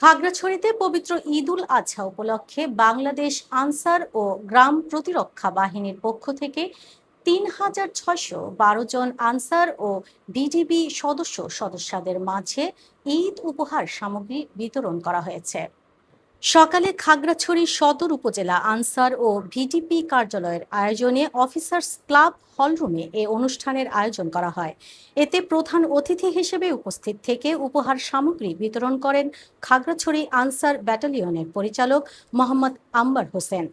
খাগড়াছড়িতে পবিত্র ঈদ উল আজহা উপলক্ষে বাংলাদেশ আনসার ও গ্রাম প্রতিরক্ষা বাহিনীর পক্ষ থেকে ৩,৬১২ জন আনসার ও বিজিবি সদস্যদের মাঝে ঈদ উপহার সামগ্রী বিতরণ করা হয়েছে। সকালে খাগড়াছড়ি সদর উপজেলা আনসার ও ভিডিপি কার্যালয়ের আয়োজনে অফিসার্স ক্লাব হলরুমে এ অনুষ্ঠানের আয়োজন করা হয়। এতে প্রধান অতিথি হিসেবে উপস্থিত থেকে উপহার সামগ্রী বিতরণ করেন খাগড়াছড়ি আনসার ব্যাটালিয়নের পরিচালক মোহাম্মদ আম্বার হোসেন।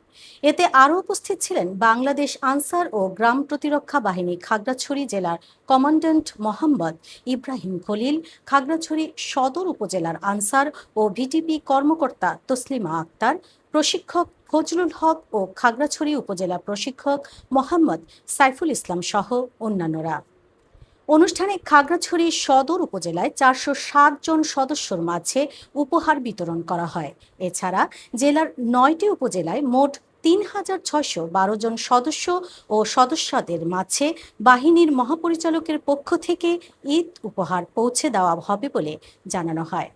এতে আরও উপস্থিত ছিলেন বাংলাদেশ আনসার ও গ্রাম প্রতিরক্ষা বাহিনী খাগড়াছড়ি জেলার কমান্ড্যান্ট মোহাম্মদ ইব্রাহিম খলিল, খাগড়াছড়ি সদর উপজেলার আনসার ও ভিটিপি কর্মকর্তা তসলিমা আক্তার, প্রশিক্ষক ফজলুল হক ও খাগড়াছড়ি উপজেলা প্রশিক্ষক মোহাম্মদ সাইফুল ইসলাম সহ অন্যান্যরা। অনুষ্ঠানে খাগড়াছড়ি সদর উপজেলায় ৪০৭ জন সদস্যর মাঝে উপহার বিতরণ করা হয়। এছাড়া জেলার ৯টি উপজেলায় মোট ৩,৬১২ জন সদস্য ও সদস্যদের মাঝে বাহিনীর মহাপরিচালকের পক্ষ থেকে ঈদ উপহার পৌঁছে দেওয়া হবে বলে জানানো হয়।